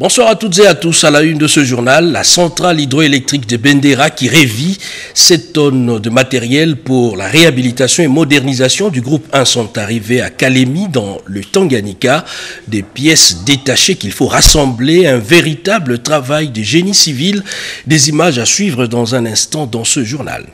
Bonsoir à toutes et à tous. À la une de ce journal, la centrale hydroélectrique de Bendera qui révit 7 tonnes de matériel pour la réhabilitation et modernisation du groupe 1 sont arrivées à Kalemi dans le Tanganyika. Des pièces détachées qu'il faut rassembler, un véritable travail de génie civil. Des images à suivre dans un instant dans ce journal.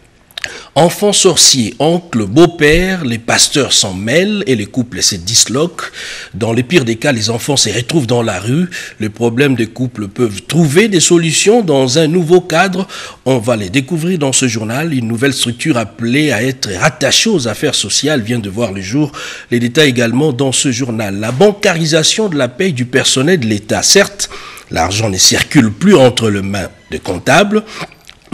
Enfants sorciers, oncles, beaux-pères, les pasteurs s'en mêlent et les couples se disloquent. Dans le pire des cas, les enfants se retrouvent dans la rue. Les problèmes des couples peuvent trouver des solutions dans un nouveau cadre. On va les découvrir dans ce journal. Une nouvelle structure appelée à être rattachée aux affaires sociales vient de voir le jour. Les détails également dans ce journal. La bancarisation de la paye du personnel de l'État. Certes, l'argent ne circule plus entre les mains des comptables.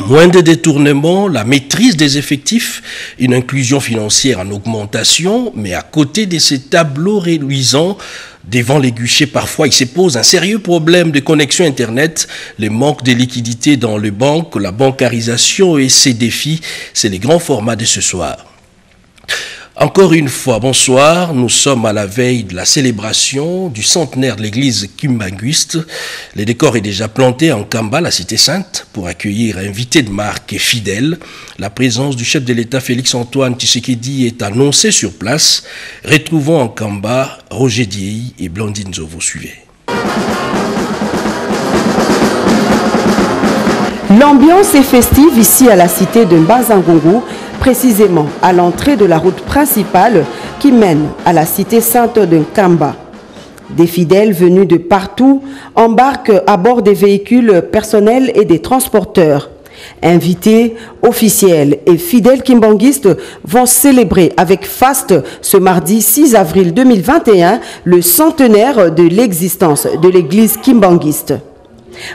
Moins de détournements, la maîtrise des effectifs, une inclusion financière en augmentation, mais à côté de ces tableaux réluisants, devant les guichets, parfois, il se pose un sérieux problème de connexion Internet, le manque de liquidités dans les banques, la bancarisation et ses défis, c'est les grands formats de ce soir. Encore une fois, bonsoir. Nous sommes à la veille de la célébration du centenaire de l'église kimbanguiste. Le décor est déjà planté en Kamba, la cité sainte, pour accueillir invités de marque et fidèles. La présence du chef de l'État Félix-Antoine Tshisekedi est annoncée sur place. Retrouvons en Kamba Roger Diei et Blandine Zovo. Suivez. L'ambiance est festive ici à la cité de Mbazangongo, précisément à l'entrée de la route principale qui mène à la cité sainte de Kamba. Des fidèles venus de partout embarquent à bord des véhicules personnels et des transporteurs. Invités, officiels et fidèles kimbanguistes vont célébrer avec faste ce mardi 6 avril 2021 le centenaire de l'existence de l'église kimbanguiste.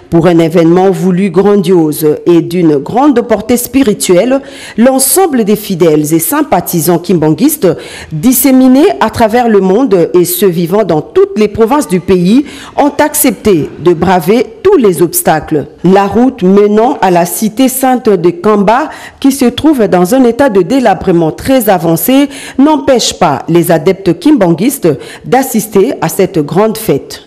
Pour un événement voulu grandiose et d'une grande portée spirituelle, l'ensemble des fidèles et sympathisants kimbanguistes disséminés à travers le monde et ceux vivant dans toutes les provinces du pays ont accepté de braver tous les obstacles. La route menant à la cité sainte de Kamba, qui se trouve dans un état de délabrement très avancé, n'empêche pas les adeptes kimbanguistes d'assister à cette grande fête.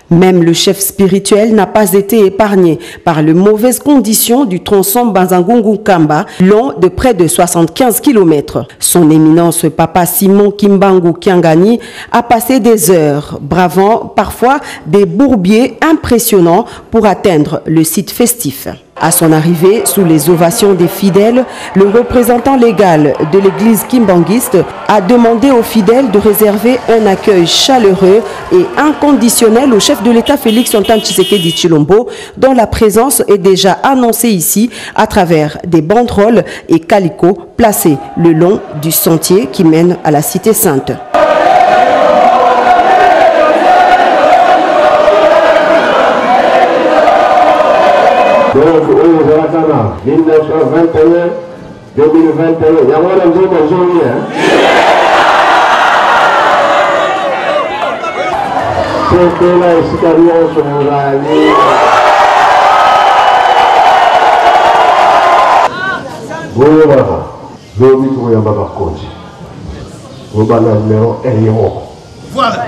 Même le chef spirituel n'a pas été épargné par les mauvaises conditions du tronçon Banzangungu-Kamba, long de près de 75 km. Son éminence Papa Simon Kimbangu Kiangani a passé des heures, bravant parfois des bourbiers impressionnants pour atteindre le site festif. À son arrivée, sous les ovations des fidèles, le représentant légal de l'église kimbanguiste a demandé aux fidèles de réserver un accueil chaleureux et inconditionnel au chef de l'État Félix-Antoine Tshisekedi Tshilombo, dont la présence est déjà annoncée ici à travers des banderoles et calicots placés le long du sentier qui mène à la cité sainte. Donc, au Zaratana, 1921, 2021, il y a moins de janvier. C'est que la expérience on va aller. Voilà, l'homme qui voyait Baba Konji. Au bas numéro 1. Voilà.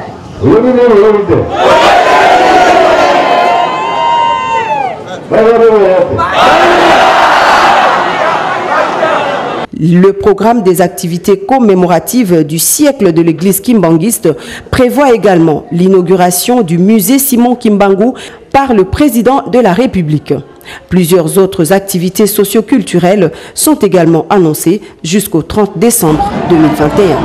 Le programme des activités commémoratives du siècle de l'église kimbanguiste prévoit également l'inauguration du musée Simon Kimbangu par le président de la République. Plusieurs autres activités socioculturelles sont également annoncées jusqu'au 30 décembre 2021.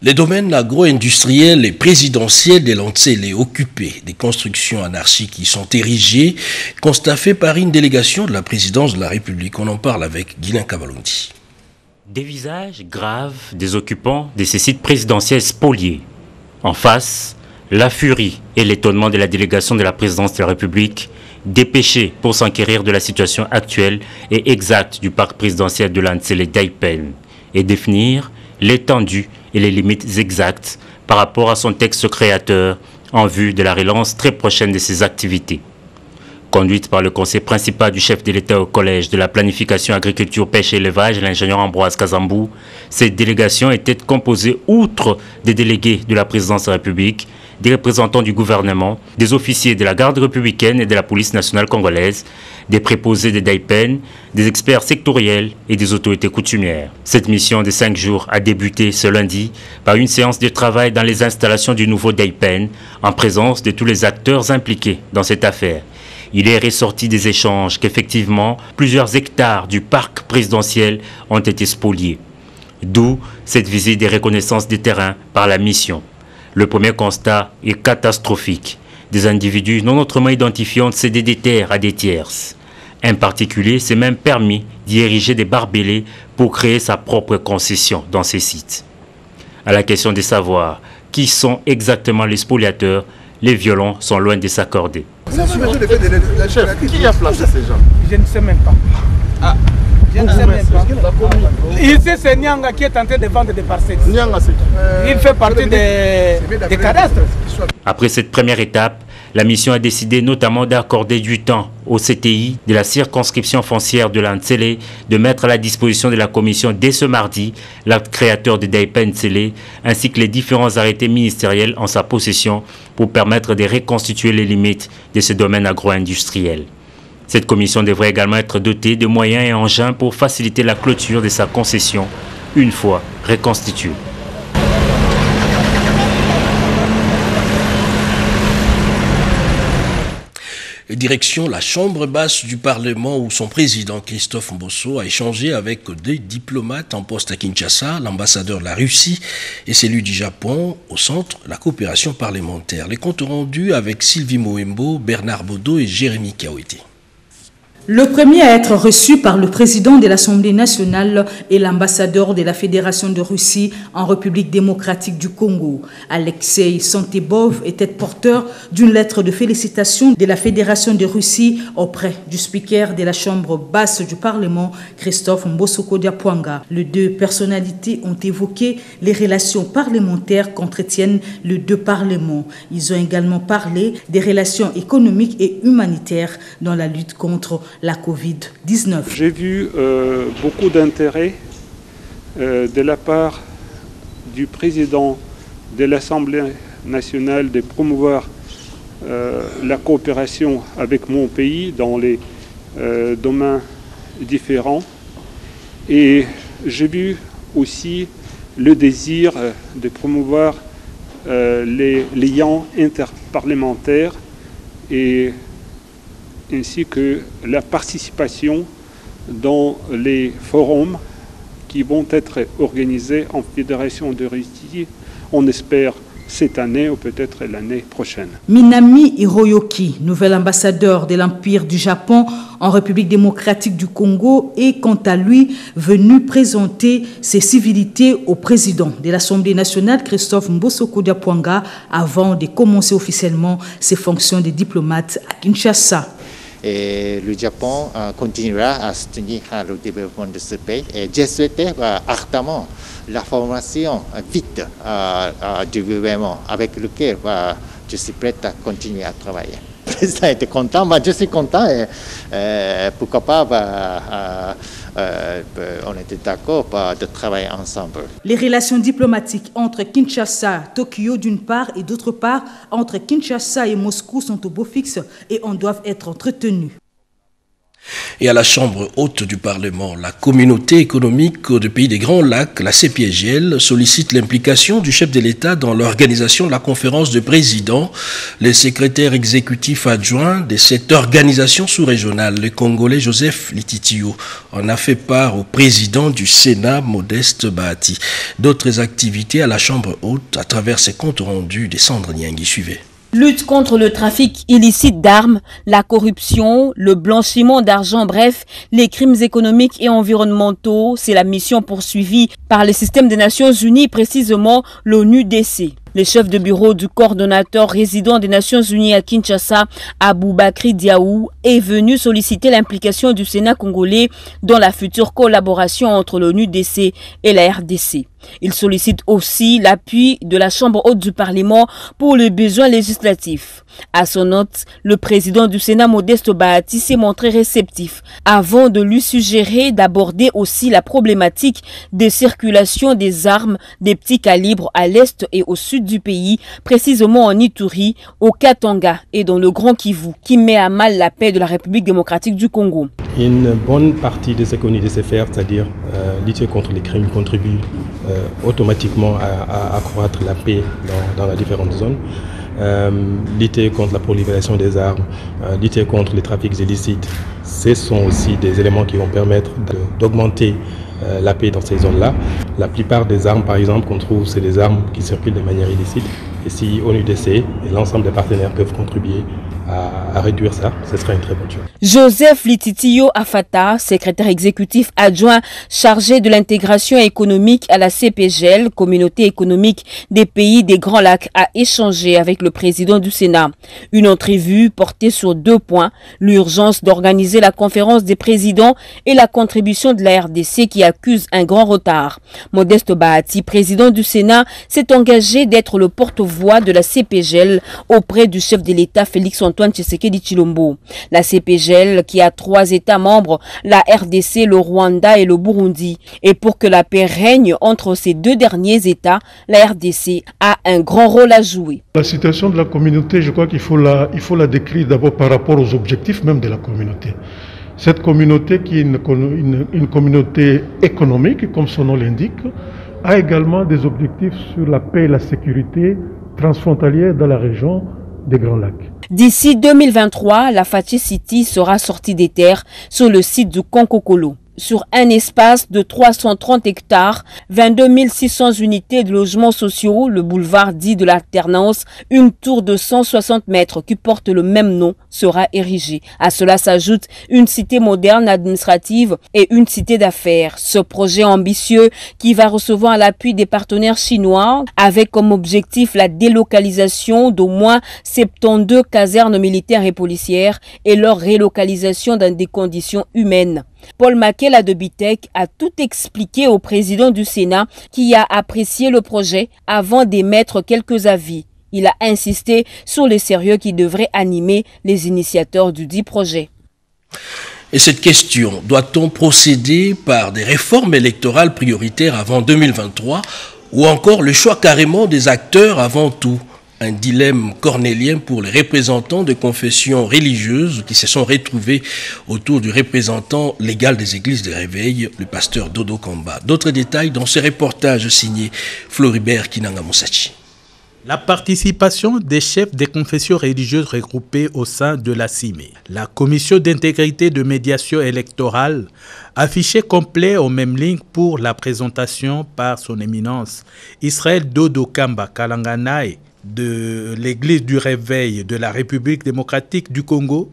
Les domaines agro-industriels et présidentiels des Lantzélé occupés, des constructions anarchiques qui sont érigées, constat fait par une délégation de la présidence de la République. On en parle avec Guilain Cavalondi. Des visages graves des occupants de ces sites présidentiels spoliés. En face, la furie et l'étonnement de la délégation de la présidence de la République, dépêchée pour s'enquérir de la situation actuelle et exacte du parc présidentiel de Lantzélé Daipen et définir l'étendue et les limites exactes par rapport à son texte créateur en vue de la relance très prochaine de ses activités. Conduite par le conseil principal du chef de l'État au Collège de la planification agriculture, pêche et élevage, l'ingénieur Ambroise Kazambou, cette délégation était composée, outre des délégués de la présidence de la République, des représentants du gouvernement, des officiers de la garde républicaine et de la police nationale congolaise, des préposés de Daipen, des experts sectoriels et des autorités coutumières. Cette mission de 5 jours a débuté ce lundi par une séance de travail dans les installations du nouveau Daipen, en présence de tous les acteurs impliqués dans cette affaire. Il est ressorti des échanges qu'effectivement, plusieurs hectares du parc présidentiel ont été spoliés. D'où cette visite de reconnaissance des terrains par la mission. Le premier constat est catastrophique. Des individus non autrement identifiés ont cédé des terres à des tierces. Un particulier s'est même permis d'y ériger des barbelés pour créer sa propre concession dans ces sites. À la question de savoir qui sont exactement les spoliateurs, les violents sont loin de s'accorder. Qui a placé ces gens? Je ne sais même pas. Ah. Je ne sais même pas. Ici, c'est Nyanga qui est en train de vendre des parcelles. Il fait partie des cadastres. Après cette première étape, la mission a décidé notamment d'accorder du temps au CTI de la circonscription foncière de Lantzélé de mettre à la disposition de la commission dès ce mardi l'acte créateur de Daipen Ntzélé ainsi que les différents arrêtés ministériels en sa possession pour permettre de reconstituer les limites de ce domaine agro-industriel. Cette commission devrait également être dotée de moyens et engins pour faciliter la clôture de sa concession une fois reconstituée. Direction la chambre basse du Parlement où son président Christophe Mbosso a échangé avec des diplomates en poste à Kinshasa, l'ambassadeur de la Russie et celui du Japon au centre de la coopération parlementaire. Les comptes rendus avec Sylvie Moembo, Bernard Baudot et Jérémy Kaouété. Le premier à être reçu par le président de l'Assemblée nationale est l'ambassadeur de la Fédération de Russie en République démocratique du Congo. Alexei Santebov était porteur d'une lettre de félicitations de la Fédération de Russie auprès du speaker de la Chambre basse du Parlement, Christophe Mbosoko Diapwanga. Les deux personnalités ont évoqué les relations parlementaires qu'entretiennent les deux parlements. Ils ont également parlé des relations économiques et humanitaires dans la lutte contre la Covid-19. J'ai vu beaucoup d'intérêt de la part du président de l'Assemblée nationale de promouvoir la coopération avec mon pays dans les domaines différents. Et j'ai vu aussi le désir de promouvoir les liens interparlementaires et ainsi que la participation dans les forums qui vont être organisés en Fédération de Russie, on espère cette année ou peut-être l'année prochaine. Minami Hiroyoki, nouvel ambassadeur de l'Empire du Japon en République démocratique du Congo, est quant à lui venu présenter ses civilités au président de l'Assemblée nationale, Christophe Mbosoko Diapwanga, avant de commencer officiellement ses fonctions de diplomate à Kinshasa. Et le Japon continuera à soutenir le développement de ce pays. Et j'ai souhaité ardemment la formation vite du gouvernement avec lequel je suis prête à continuer à travailler. Le président était content, je suis content et pourquoi pas on était d'accord de travailler ensemble. Les relations diplomatiques entre Kinshasa, Tokyo d'une part et d'autre part entre Kinshasa et Moscou sont au beau fixe et en doivent être entretenues. Et à la Chambre haute du Parlement, la communauté économique du pays des Grands Lacs, la CPGL, sollicite l'implication du chef de l'État dans l'organisation de la conférence de présidents. Le secrétaire exécutif adjoint de cette organisation sous-régionale, le Congolais Joseph Lititio, en a fait part au président du Sénat, Modeste Bahati. D'autres activités à la Chambre haute à travers ses comptes rendus des Sandre Niangui. Suivez. Lutte contre le trafic illicite d'armes, la corruption, le blanchiment d'argent, bref, les crimes économiques et environnementaux, c'est la mission poursuivie par le système des Nations Unies, précisément l'ONU-DC. Le chef de bureau du coordonnateur résident des Nations Unies à Kinshasa, Aboubakry Diaou, est venu solliciter l'implication du Sénat congolais dans la future collaboration entre l'ONU-DC et la RDC. Il sollicite aussi l'appui de la Chambre haute du Parlement pour les besoins législatifs. À son note, le président du Sénat, Modeste Bahati, s'est montré réceptif avant de lui suggérer d'aborder aussi la problématique de circulation des armes des petits calibres à l'est et au sud du pays, précisément en Ituri, au Katanga et dans le Grand Kivu, qui met à mal la paix de la République démocratique du Congo. Une bonne partie de ce qu'on essaie de faire, c'est-à-dire lutter contre les crimes, contribue automatiquement à accroître la paix dans les différentes zones. Lutter contre la prolifération des armes, lutter contre les trafics illicites, ce sont aussi des éléments qui vont permettre d'augmenter la paix dans ces zones-là. La plupart des armes, par exemple, qu'on trouve, c'est des armes qui circulent de manière illicite. Et si ONUDC et l'ensemble des partenaires peuvent contribuer à réduire ça, ce serait une très bonne chose. Joseph Lititio Afata, secrétaire exécutif adjoint chargé de l'intégration économique à la CPGL, communauté économique des pays des Grands Lacs, a échangé avec le président du Sénat. Une entrevue portée sur 2 points, l'urgence d'organiser la conférence des présidents et la contribution de la RDC qui accuse un grand retard. Modeste Bahati, président du Sénat, s'est engagé d'être le porte-voix de la CPGL auprès du chef de l'État Félix-Antoine Tshisekedi Tshilombo. La CPGL, qui a 3 États membres, la RDC, le Rwanda et le Burundi. Et pour que la paix règne entre ces 2 derniers États, la RDC a un grand rôle à jouer. La situation de la communauté, je crois qu'il faut la décrire d'abord par rapport aux objectifs même de la communauté. Cette communauté, qui est une communauté économique, comme son nom l'indique, a également des objectifs sur la paix et la sécurité transfrontalière dans la région des Grands Lacs. D'ici 2023, la Fachi City sera sortie des terres sur le site du Konkokolo. Sur un espace de 330 hectares, 22 600 unités de logements sociaux, le boulevard dit de l'alternance, une tour de 160 mètres qui porte le même nom sera érigée. À cela s'ajoute une cité moderne administrative et une cité d'affaires. Ce projet ambitieux qui va recevoir l'appui des partenaires chinois avec comme objectif la délocalisation d'au moins 72 casernes militaires et policières et leur relocalisation dans des conditions humaines. Paul Makela de Bitek a tout expliqué au président du Sénat qui a apprécié le projet avant d'émettre quelques avis. Il a insisté sur le sérieux qui devrait animer les initiateurs du dit projet. Et cette question, doit-on procéder par des réformes électorales prioritaires avant 2023 ou encore le choix carrément des acteurs avant tout? Un dilemme cornélien pour les représentants de confessions religieuses qui se sont retrouvés autour du représentant légal des églises de réveil, le pasteur Dodo Kamba. D'autres détails dans ce reportage signé Floribert Kinanga Moussachi. La participation des chefs des confessions religieuses regroupées au sein de la CIME. La commission d'intégrité de médiation électorale affichait complet aux mêmes lignes pour la présentation par son éminence Israël Dodo Kamba Kalanganaï de l'Église du Réveil de la République démocratique du Congo,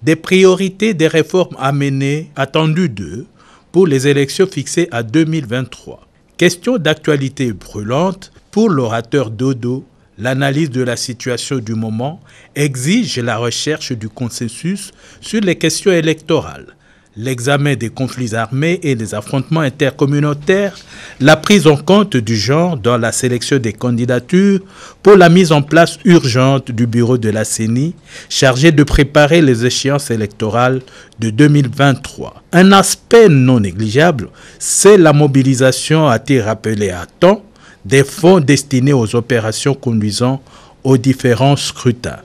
des priorités des réformes à mener, attendues d'eux, pour les élections fixées à 2023. Question d'actualité brûlante, pour l'orateur Dodo, l'analyse de la situation du moment exige la recherche du consensus sur les questions électorales, l'examen des conflits armés et des affrontements intercommunautaires, la prise en compte du genre dans la sélection des candidatures pour la mise en place urgente du bureau de la CENI chargé de préparer les échéances électorales de 2023. Un aspect non négligeable, c'est la mobilisation, a-t-il rappelé à temps, des fonds destinés aux opérations conduisant aux différents scrutins.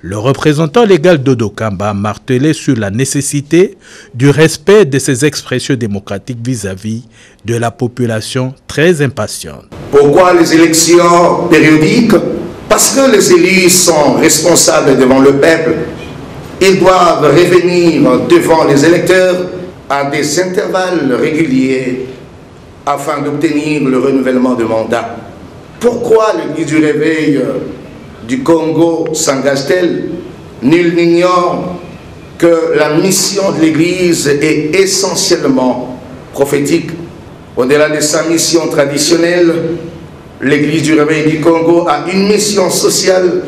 Le représentant légal Dodo Kamba a martelé sur la nécessité du respect de ces expressions démocratiques vis-à-vis de la population très impatiente. Pourquoi les élections périodiques? Parce que les élus sont responsables devant le peuple. Ils doivent revenir devant les électeurs à des intervalles réguliers afin d'obtenir le renouvellement de mandat. Pourquoi l'Église du réveil du Congo s'engage-t-elle? Nul n'ignore que la mission de l'Église est essentiellement prophétique. Au-delà de sa mission traditionnelle, l'Église du réveil du Congo a une mission sociale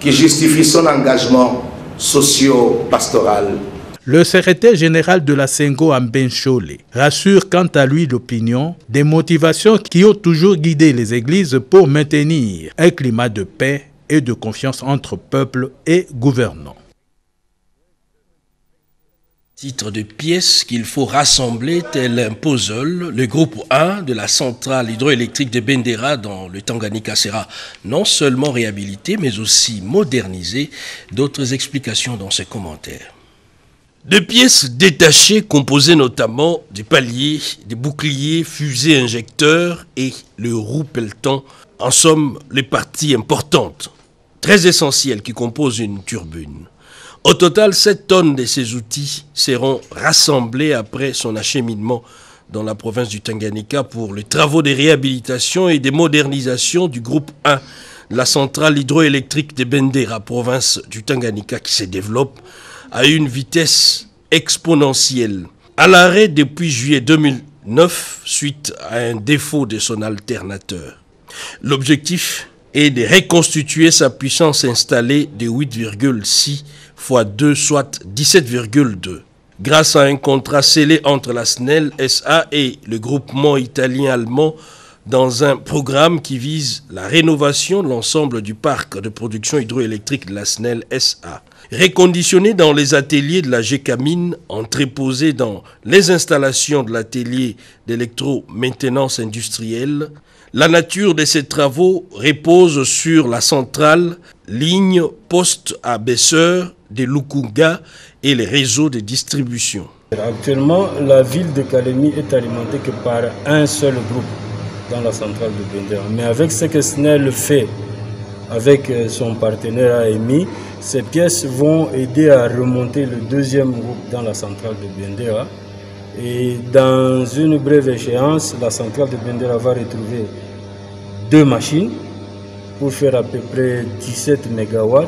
qui justifie son engagement socio-pastoral. Le secrétaire général de la Sengo, Amben Chole, rassure quant à lui l'opinion des motivations qui ont toujours guidé les églises pour maintenir un climat de paix et de confiance entre peuple et gouvernants. Titre de pièce qu'il faut rassembler tel un puzzle, le groupe 1 de la centrale hydroélectrique de Bendera dans le Tanganyika sera non seulement réhabilité mais aussi modernisé. D'autres explications dans ces commentaires. Des pièces détachées composées notamment des paliers, des boucliers, fusées injecteurs et le roue pelleton. En somme, les parties importantes, très essentielles qui composent une turbine. Au total, 7 tonnes de ces outils seront rassemblées après son acheminement dans la province du Tanganyika pour les travaux de réhabilitation et de modernisation du groupe 1, la centrale hydroélectrique de Bendera, province du Tanganyika, qui se développe à une vitesse exponentielle. À l'arrêt depuis juillet 2009, suite à un défaut de son alternateur. L'objectif est de reconstituer sa puissance installée de 8,6 x 2, soit 17,2. Grâce à un contrat scellé entre la SNEL SA et le groupement italien-allemand dans un programme qui vise la rénovation de l'ensemble du parc de production hydroélectrique de la SNEL SA. Reconditionné dans les ateliers de la GECAMINE, entreposé dans les installations de l'atelier d'électro-maintenance industrielle, la nature de ces travaux repose sur la centrale, ligne poste à baisseur de Lukunga et les réseaux de distribution. Actuellement, la ville de Kalemi est alimentée que par un seul groupe dans la centrale de Bendera. Mais avec ce que SNEL fait avec son partenaire AMI, ces pièces vont aider à remonter le deuxième groupe dans la centrale de Bendera. Et dans une brève échéance, la centrale de Bendera va retrouver 2 machines pour faire à peu près 17 MW.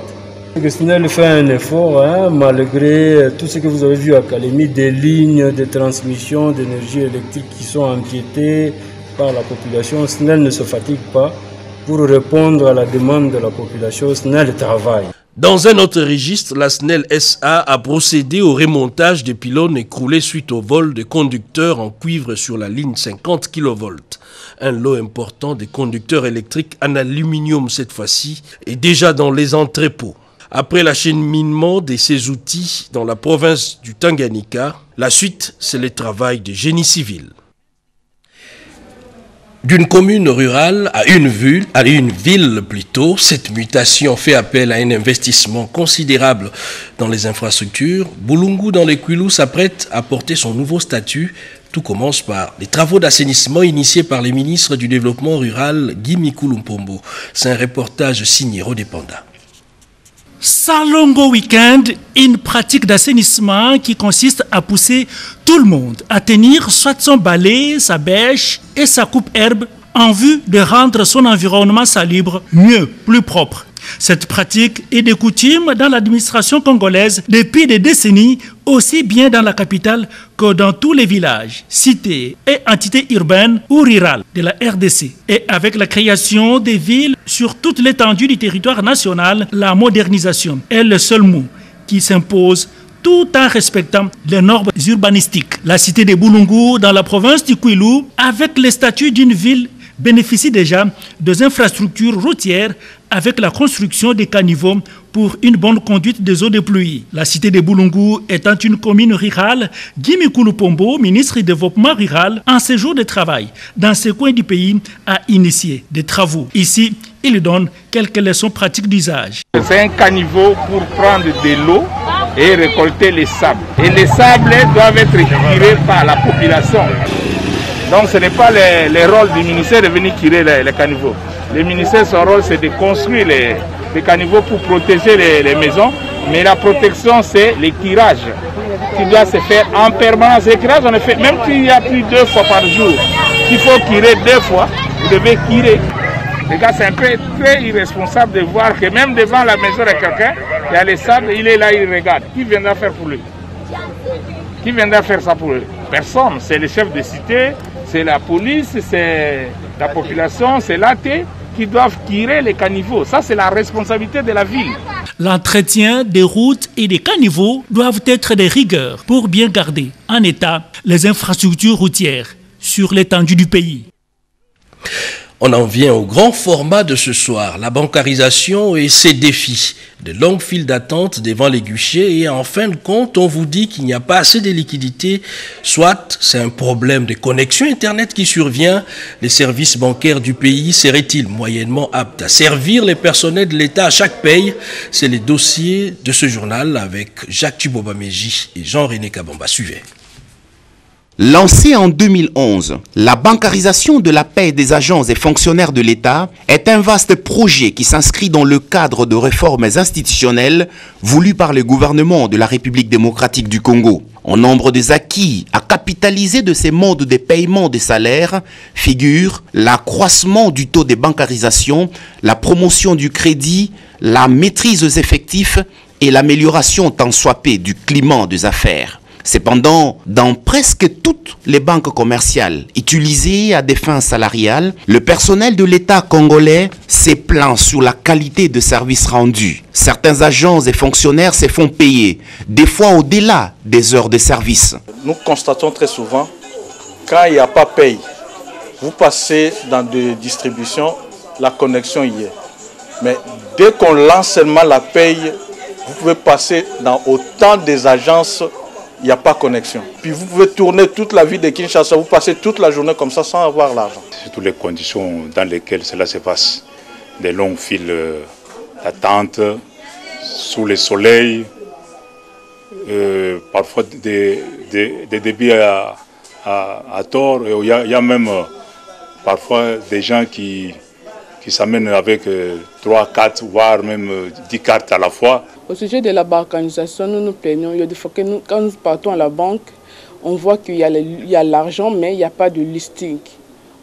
Le SNEL fait un effort, malgré tout ce que vous avez vu à Kalemi, des lignes de transmission d'énergie électrique qui sont empiétées par la population. SNEL ne se fatigue pas pour répondre à la demande de la population. SNEL travaille. Dans un autre registre, la SNEL SA a procédé au remontage des pylônes écroulés suite au vol de conducteurs en cuivre sur la ligne 50 kV. Un lot important de conducteurs électriques en aluminium cette fois-ci est déjà dans les entrepôts. Après l'acheminement de ces outils dans la province du Tanganyika, la suite, c'est le travail de génie civil. D'une commune rurale à une ville plutôt, cette mutation fait appel à un investissement considérable dans les infrastructures. Bulungu dans les Kwilu s'apprête à porter son nouveau statut. Tout commence par les travaux d'assainissement initiés par le ministre du Développement rural Guy Mikulu Mpombo. C'est un reportage signé Rodépanda. Salongo Weekend, une pratique d'assainissement qui consiste à pousser tout le monde à tenir soit son balai, sa bêche et sa coupe-herbe en vue de rendre son environnement salubre mieux, plus propre. Cette pratique est de coutume dans l'administration congolaise depuis des décennies, aussi bien dans la capitale que dans tous les villages, cités et entités urbaines ou rurales de la RDC. Et avec la création des villes sur toute l'étendue du territoire national, la modernisation est le seul mot qui s'impose tout en respectant les normes urbanistiques. La cité de Bulungu, dans la province du Kwilu, avec le statut d'une ville bénéficie déjà des infrastructures routières avec la construction des caniveaux pour une bonne conduite des eaux de pluie. La cité de Boulungu étant une commune rurale, Guy Pombo, ministre du Développement rural, en séjour de travail dans ce coin du pays, a initié des travaux. Ici, il donne quelques leçons pratiques d'usage. C'est un caniveau pour prendre de l'eau et récolter les sables. Et les sables doivent être tirés par la population. Donc ce n'est pas le rôle du ministère de venir tirer les caniveaux. Le ministère, son rôle, c'est de construire les caniveaux pour protéger les maisons. Mais la protection, c'est les tirages qui doit se faire en permanence. Les tirages, on le fait, même s'il y a plus 2 fois par jour, s'il faut tirer 2 fois, vous devez tirer. Les gars, c'est un peu très irresponsable de voir que même devant la maison de quelqu'un, il y a les sables, il est là, il regarde. Qui viendra faire pour lui? Qui viendra faire ça pour lui? Personne. C'est le chef de cité, c'est la police, c'est la population, c'est l'AT qui doivent tirer les caniveaux. Ça, c'est la responsabilité de la ville. L'entretien des routes et des caniveaux doivent être des rigueurs pour bien garder en état les infrastructures routières sur l'étendue du pays. On en vient au grand format de ce soir, la bancarisation et ses défis. De longues files d'attente devant les guichets et en fin de compte, on vous dit qu'il n'y a pas assez de liquidités. Soit c'est un problème de connexion Internet qui survient. Les services bancaires du pays seraient-ils moyennement aptes à servir les personnels de l'État à chaque paye? C'est les dossiers de ce journal avec Jacques Tubobameji et Jean-René Kabamba. Suivez. Lancée en 2011, la bancarisation de la paie des agents et fonctionnaires de l'État est un vaste projet qui s'inscrit dans le cadre de réformes institutionnelles voulues par le gouvernement de la République démocratique du Congo. En nombre des acquis à capitaliser de ces modes de paiement des salaires figurent l'accroissement du taux de bancarisation, la promotion du crédit, la maîtrise des effectifs et l'amélioration tant soit peu du climat des affaires. Cependant, dans presque toutes les banques commerciales utilisées à des fins salariales, le personnel de l'État congolais se plaint sur la qualité de services rendus. Certains agents et fonctionnaires se font payer, des fois au-delà des heures de service. Nous constatons très souvent, quand il n'y a pas paye, vous passez dans des distributions, la connexion y est. Mais dès qu'on lance seulement la paye, vous pouvez passer dans autant des agences, il n'y a pas de connexion. Puis vous pouvez tourner toute la ville de Kinshasa, vous passez toute la journée comme ça sans avoir l'argent. C'est toutes les conditions dans lesquelles cela se passe. Des longues files d'attente, sous le soleil, parfois des débits à tort. Il y a même parfois des gens qui s'amènent avec 3, 4, voire même 10 cartes à la fois. Au sujet de la bancarisation, nous nous plaignons. Il y a des fois que quand nous partons à la banque, on voit qu'il y a l'argent, mais il n'y a pas de listing.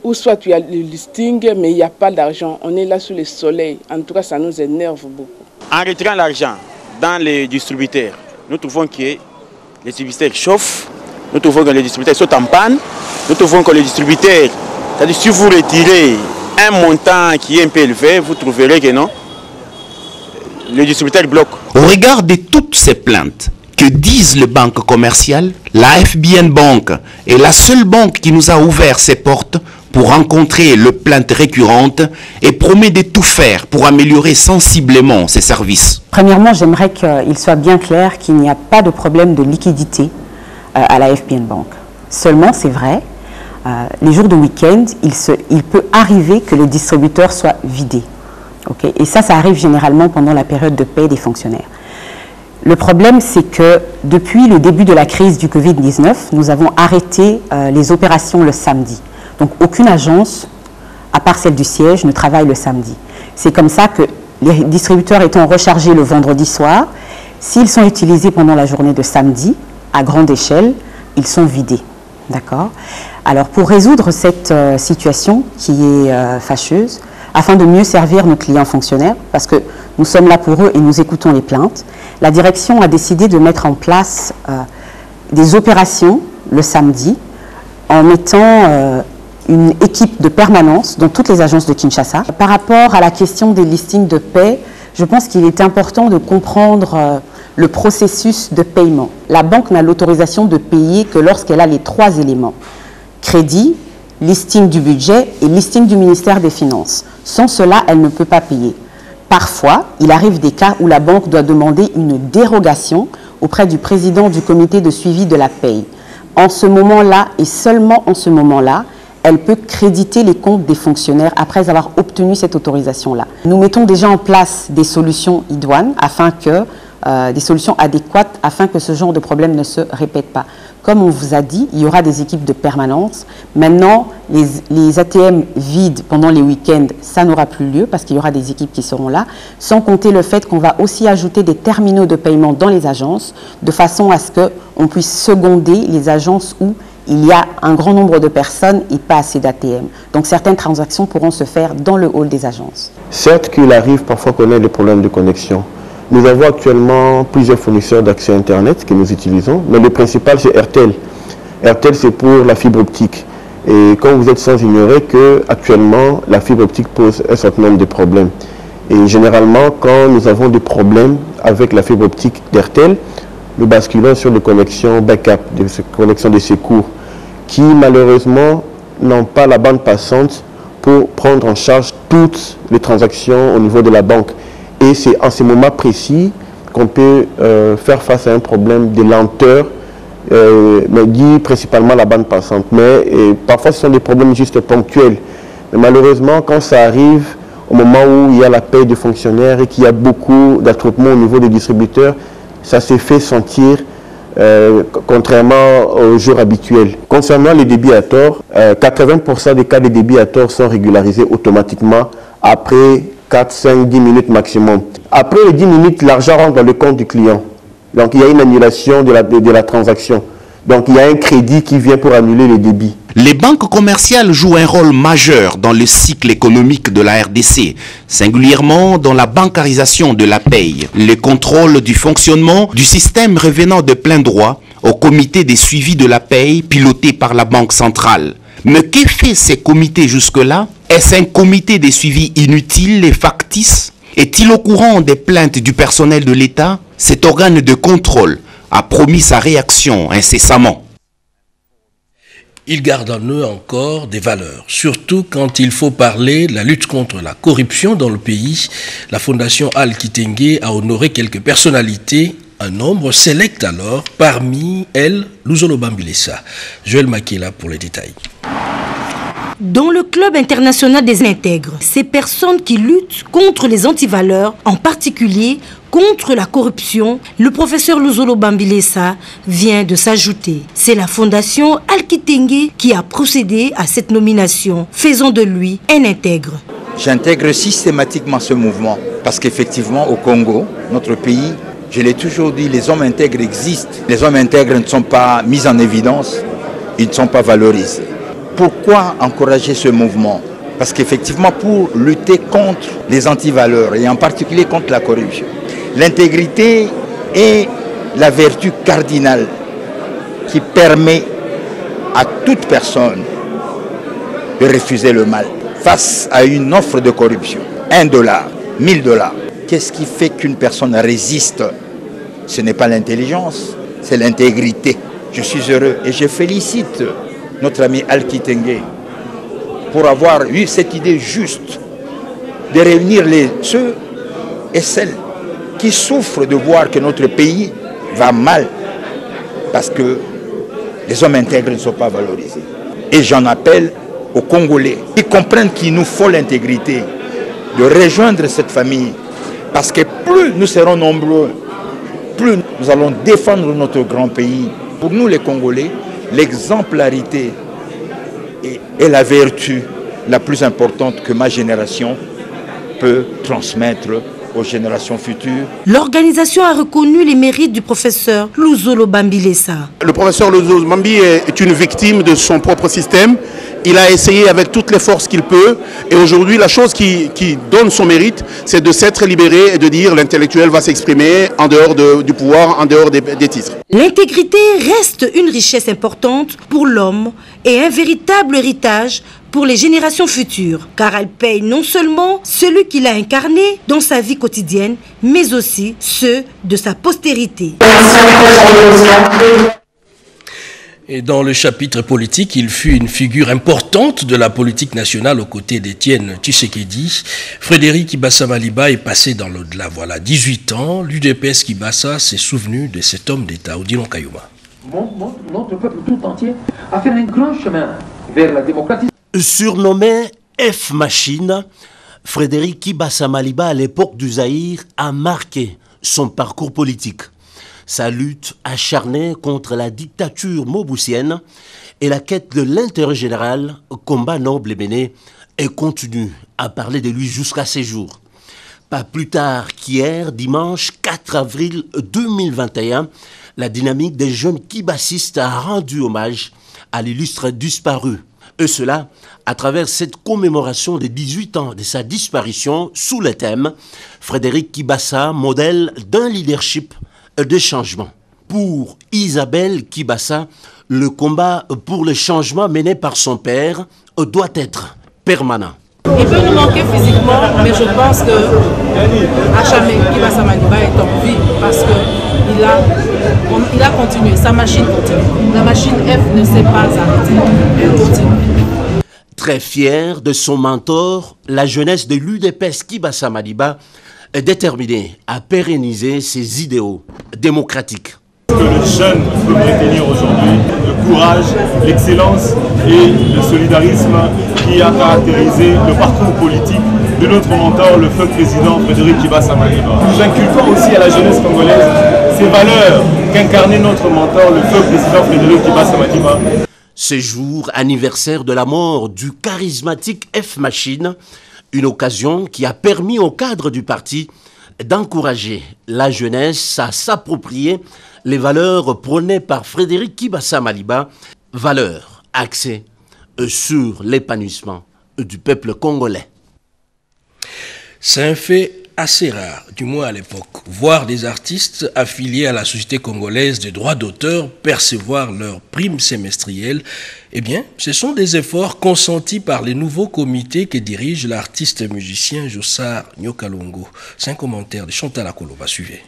Ou soit il y a le listing, mais il n'y a pas d'argent. On est là sous le soleil. En tout cas, ça nous énerve beaucoup. En retirant l'argent dans les distributeurs, nous trouvons que les distributeurs chauffent, nous trouvons que les distributeurs sont en panne, nous trouvons que les distributeurs, c'est-à-dire si vous retirez un montant qui est un peu élevé, vous trouverez que non, le distributeur bloque. Au regard de toutes ces plaintes, que disent les banques commerciales, la FBN Bank est la seule banque qui nous a ouvert ses portes pour rencontrer les plaintes récurrentes et promet de tout faire pour améliorer sensiblement ses services. Premièrement, j'aimerais qu'il soit bien clair qu'il n'y a pas de problème de liquidité à la FBN Bank. Seulement, c'est vrai, les jours de week-end, il peut arriver que le distributeur soit vidé. Okay? Et ça arrive généralement pendant la période de paie des fonctionnaires. Le problème, c'est que depuis le début de la crise du Covid-19, nous avons arrêté les opérations le samedi. Donc aucune agence, à part celle du siège, ne travaille le samedi. C'est comme ça que les distributeurs étant rechargés le vendredi soir, s'ils sont utilisés pendant la journée de samedi, à grande échelle, ils sont vidés. D'accord ? Alors pour résoudre cette situation qui est fâcheuse, afin de mieux servir nos clients fonctionnaires, parce que nous sommes là pour eux et nous écoutons les plaintes, la direction a décidé de mettre en place des opérations le samedi en mettant une équipe de permanence dans toutes les agences de Kinshasa. Par rapport à la question des listings de paie, je pense qu'il est important de comprendre le processus de paiement. La banque n'a l'autorisation de payer que lorsqu'elle a les 3 éléments. Crédit, listing du budget et listing du ministère des Finances. Sans cela, elle ne peut pas payer. Parfois, il arrive des cas où la banque doit demander une dérogation auprès du président du comité de suivi de la paye. En ce moment-là, et seulement en ce moment-là, elle peut créditer les comptes des fonctionnaires après avoir obtenu cette autorisation-là. Nous mettons déjà en place des solutions idoines, des solutions adéquates afin que ce genre de problème ne se répète pas. Comme on vous a dit, il y aura des équipes de permanence. Maintenant, les ATM vides pendant les week-ends, ça n'aura plus lieu parce qu'il y aura des équipes qui seront là, sans compter le fait qu'on va aussi ajouter des terminaux de paiement dans les agences, de façon à ce qu'on puisse seconder les agences où il y a un grand nombre de personnes et pas assez d'ATM. Donc certaines transactions pourront se faire dans le hall des agences. Certes qu'il arrive parfois qu'on ait des problèmes de connexion. Nous avons actuellement plusieurs fournisseurs d'accès Internet que nous utilisons, mais le principal c'est RTL. RTL c'est pour la fibre optique. Et comme vous êtes sans ignorer qu'actuellement la fibre optique pose un certain nombre de problèmes. Et généralement quand nous avons des problèmes avec la fibre optique d'RTL, nous basculons sur des connexions backup, des connexions de secours, qui malheureusement n'ont pas la bande passante pour prendre en charge toutes les transactions au niveau de la banque. Et c'est en ce moment précis qu'on peut faire face à un problème de lenteur, mais dit principalement la bande passante. Mais parfois ce sont des problèmes juste ponctuels. Mais malheureusement, quand ça arrive au moment où il y a la paie des fonctionnaires et qu'il y a beaucoup d'attroupements au niveau des distributeurs, ça s'est fait sentir contrairement aux jours habituels. Concernant les débits à tort, 80% des cas de débits à tort sont régularisés automatiquement après 4, 5, 10 minutes maximum. Après les 10 minutes, l'argent rentre dans le compte du client. Donc il y a une annulation de la transaction. Donc il y a un crédit qui vient pour annuler les débits. Les banques commerciales jouent un rôle majeur dans le cycle économique de la RDC, singulièrement dans la bancarisation de la paye, le contrôle du fonctionnement du système revenant de plein droit au comité des suivis de la paye piloté par la Banque centrale. Mais que fait ces comités jusque-là? Est-ce un comité des suivis inutile et factice? Est-il au courant des plaintes du personnel de l'État? Cet organe de contrôle a promis sa réaction incessamment. Ils gardent en eux encore des valeurs, surtout quand il faut parler de la lutte contre la corruption dans le pays. La Fondation Al-Kitenge a honoré quelques personnalités, un nombre sélect alors, parmi elles, Luzolo Bambilesa. Joël Makela pour les détails. Dans le club international des intègres, ces personnes qui luttent contre les antivaleurs, en particulier contre la corruption, le professeur Luzolo Bambilesa vient de s'ajouter. C'est la fondation Al-Kitenge qui a procédé à cette nomination, faisant de lui un intègre. J'intègre systématiquement ce mouvement parce qu'effectivement au Congo, notre pays, je l'ai toujours dit, les hommes intègres existent. Les hommes intègres ne sont pas mis en évidence, ils ne sont pas valorisés. Pourquoi encourager ce mouvement? Parce qu'effectivement, pour lutter contre les antivaleurs et en particulier contre la corruption, l'intégrité est la vertu cardinale qui permet à toute personne de refuser le mal. Face à une offre de corruption, $1, $1000, qu'est-ce qui fait qu'une personne résiste? Ce n'est pas l'intelligence, c'est l'intégrité. Je suis heureux et je félicite notre ami Al-Kitenge pour avoir eu cette idée juste de réunir ceux et celles qui souffrent de voir que notre pays va mal parce que les hommes intègres ne sont pas valorisés. Et j'en appelle aux Congolais qui comprennent qu'il nous faut l'intégrité, de rejoindre cette famille parce que plus nous serons nombreux, plus nous allons défendre notre grand pays. Pour nous les Congolais, l'exemplarité est la vertu la plus importante que ma génération peut transmettre aux générations futures. L'organisation a reconnu les mérites du professeur Luzolo Bambilesa. Le professeur Luzolo Bambi est une victime de son propre système. Il a essayé avec toutes les forces qu'il peut. Et aujourd'hui, la chose qui donne son mérite, c'est de s'être libéré et de dire l'intellectuel va s'exprimer en dehors du pouvoir, en dehors des titres. L'intégrité reste une richesse importante pour l'homme et un véritable héritage pour les générations futures, car elle paye non seulement celui qui l'a incarné dans sa vie quotidienne, mais aussi ceux de sa postérité. Et dans le chapitre politique, il fut une figure importante de la politique nationale aux côtés d'Étienne Tshisekedi. Frédéric Kibasa Maliba est passé dans l'au-delà. Voilà, 18 ans, l'UDPS Kibasa s'est souvenu de cet homme d'État, Odilon Kayuma. Notre peuple tout entier a fait un grand chemin vers la démocratie. Surnommé F-Machine, Frédéric Kibasa Maliba, à l'époque du Zaïre, a marqué son parcours politique. Sa lutte acharnée contre la dictature moboussienne et la quête de l'intérêt général, combat noble et mené, et continue à parler de lui jusqu'à ses jours. Pas plus tard qu'hier, dimanche 4 avril 2021, la dynamique des jeunes kibassistes a rendu hommage à l'illustre disparu. Et cela à travers cette commémoration des 18 ans de sa disparition sous le thème « Frédéric Kibasa, modèle d'un leadership de changement ». Pour Isabelle Kibasa, le combat pour le changement mené par son père doit être permanent. Il peut nous manquer physiquement, mais je pense que à jamais Kibasa Maliba est en vie parce qu'il a continué, sa machine continue. La machine F ne s'est pas arrêtée, elle continue. Très fier de son mentor, la jeunesse de l'UDPS Kibasa Maliba est déterminée à pérenniser ses idéaux démocratiques. Que le jeune peut retenir aujourd'hui, le courage, l'excellence et le solidarisme qui a caractérisé le parcours politique de notre mentor, le feu président Frédéric Kibasa Maliba. Nous inculquons aussi à la jeunesse congolaise ces valeurs qu'incarnait notre mentor, le feu président Frédéric Kibasa Maliba. Ce jour anniversaire de la mort du charismatique F-Machine, une occasion qui a permis au cadre du parti d'encourager la jeunesse à s'approprier les valeurs prônées par Frédéric Kibasa Maliba, valeurs axées sur l'épanouissement du peuple congolais. C'est un fait assez rare, du moins à l'époque, voir des artistes affiliés à la Société congolaise des droits d'auteur percevoir leurs primes semestrielles. Eh bien, ce sont des efforts consentis par les nouveaux comités que dirige l'artiste musicien Jossar Nyokalongo. C'est un commentaire de Chantal Akoloba, suivez.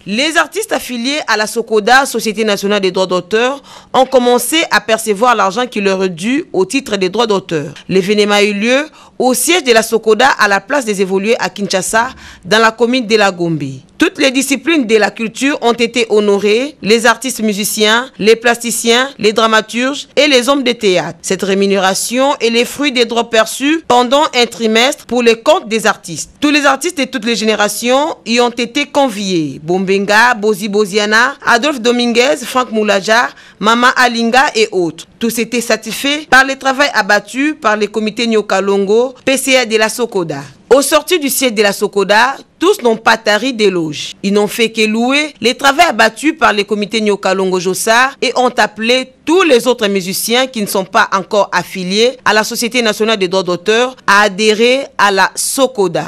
Les artistes affiliés à la SOCODA, Société nationale des droits d'auteur, ont commencé à percevoir l'argent qui leur est dû au titre des droits d'auteur. L'événement a eu lieu au siège de la SOCODA à la place des évolués à Kinshasa, dans la commune de la Gombe. Toutes les disciplines de la culture ont été honorées, les artistes musiciens, les plasticiens, les dramaturges et les hommes de théâtre. Cette rémunération est le fruit des droits perçus pendant un trimestre pour les comptes des artistes. Tous les artistes et toutes les générations y ont été conviés. Bombenga, Bozi Boziana, Adolphe Dominguez, Franck Moulaja, Mama Alinga et autres. Tous étaient satisfaits par le travail abattu par les comités Nyokalongo, PCA de la SOCODA. Au sortir du siège de la SOCODA, tous n'ont pas tari d'éloges. Ils n'ont fait que louer les travaux abattus par les comités Nyokalongo Jossar et ont appelé tous les autres musiciens qui ne sont pas encore affiliés à la Société nationale des droits d'auteur à adhérer à la SOCODA.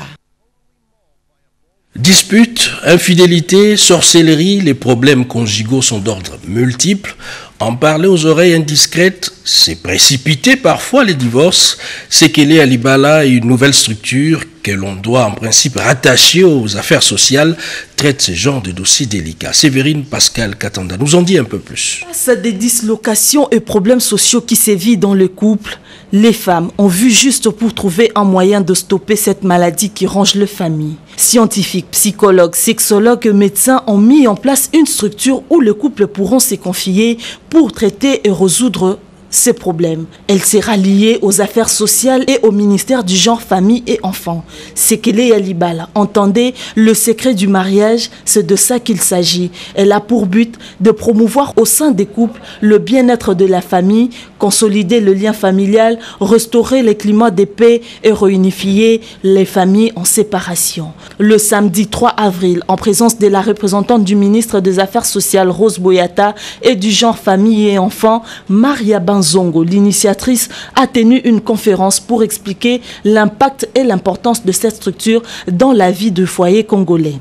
Disputes, infidélité, sorcellerie, les problèmes conjugaux sont d'ordre multiple. En parler aux oreilles indiscrètes, c'est précipiter parfois les divorces. Sekele Alibala, une nouvelle structure que l'on doit en principe rattacher aux affaires sociales, traite ce genre de dossiers délicats. Séverine Pascal Katanda nous en dit un peu plus. Face à des dislocations et problèmes sociaux qui sévissent dans le couple, les femmes ont vu juste pour trouver un moyen de stopper cette maladie qui ronge les familles. Scientifiques, psychologues, sexologues et médecins ont mis en place une structure où les couples pourront se confier pour traiter et résoudre ces problèmes. Elle sera liée aux affaires sociales et au ministère du genre, famille et enfants. Sekele Alibala, entendez, le secret du mariage, c'est de ça qu'il s'agit. Elle a pour but de promouvoir au sein des couples le bien-être de la famille, consolider le lien familial, restaurer les climats de paix et réunifier les familles en séparation. Le samedi 3 avril, en présence de la représentante du ministre des Affaires sociales Rose Boyata et du genre, famille et enfants, Maria Banzongo, l'initiatrice, a tenu une conférence pour expliquer l'impact et l'importance de cette structure dans la vie du foyer congolais.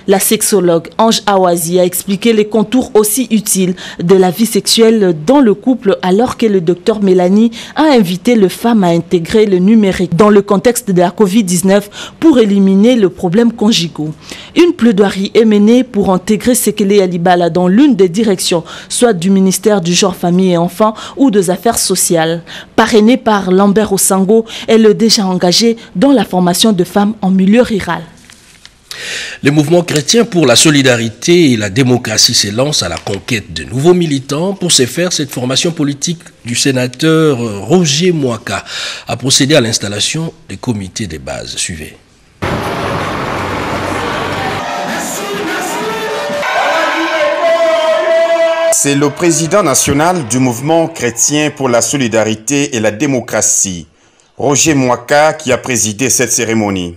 La sexologue Ange Awazi a expliqué les contours aussi utiles de la vie sexuelle dans le couple alors que le docteur Mélanie a invité les femmes à intégrer le numérique dans le contexte de la Covid-19 pour éliminer le problème conjugaux. Une plaidoirie est menée pour intégrer Sekele Alibala dans l'une des directions, soit du ministère du Genre, Famille et Enfants ou des Affaires sociales. Parrainée par Lambert Osango, elle est déjà engagée dans la formation de femmes en milieu rural. Le mouvement chrétien pour la solidarité et la démocratie s'élance à la conquête de nouveaux militants. Pour ce faire, cette formation politique du sénateur Roger Mwaka a procédé à l'installation des comités de base. Suivez. C'est le président national du mouvement chrétien pour la solidarité et la démocratie, Roger Mwaka, qui a présidé cette cérémonie.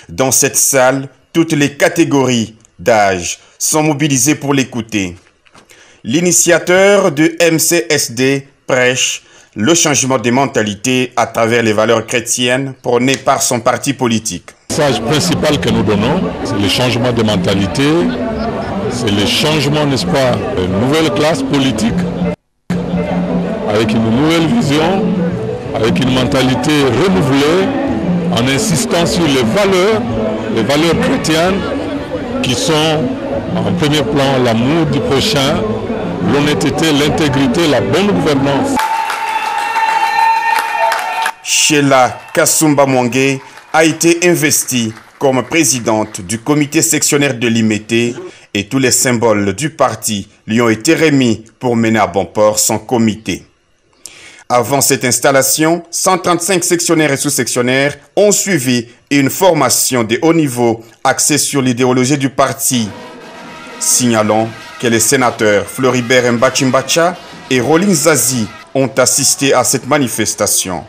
Dans cette salle, toutes les catégories d'âge sont mobilisées pour l'écouter. L'initiateur de MCSD prêche le changement des mentalités à travers les valeurs chrétiennes prônées par son parti politique. Le message principal que nous donnons, c'est le changement de mentalité, c'est le changement, n'est-ce pas, d'une nouvelle classe politique, avec une nouvelle vision, avec une mentalité renouvelée, en insistant sur les valeurs chrétiennes qui sont en premier plan l'amour du prochain, l'honnêteté, l'intégrité, la bonne gouvernance. Sheila Kasumba Mwangé a été investie comme présidente du comité sectionnaire de l'IMET et tous les symboles du parti lui ont été remis pour mener à bon port son comité. Avant cette installation, 135 sectionnaires et sous-sectionnaires ont suivi une formation de haut niveau axée sur l'idéologie du parti. Signalons que les sénateurs Floribert Mbachimbacha et Rolin Zazi ont assisté à cette manifestation.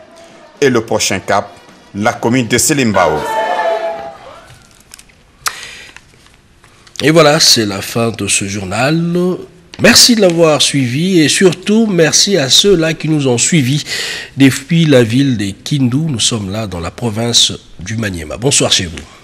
Et le prochain cap, la commune de Selimbao. Et voilà, c'est la fin de ce journal. Merci de l'avoir suivi et surtout merci à ceux-là qui nous ont suivis depuis la ville de Kindu. Nous sommes là dans la province du Maniema. Bonsoir chez vous.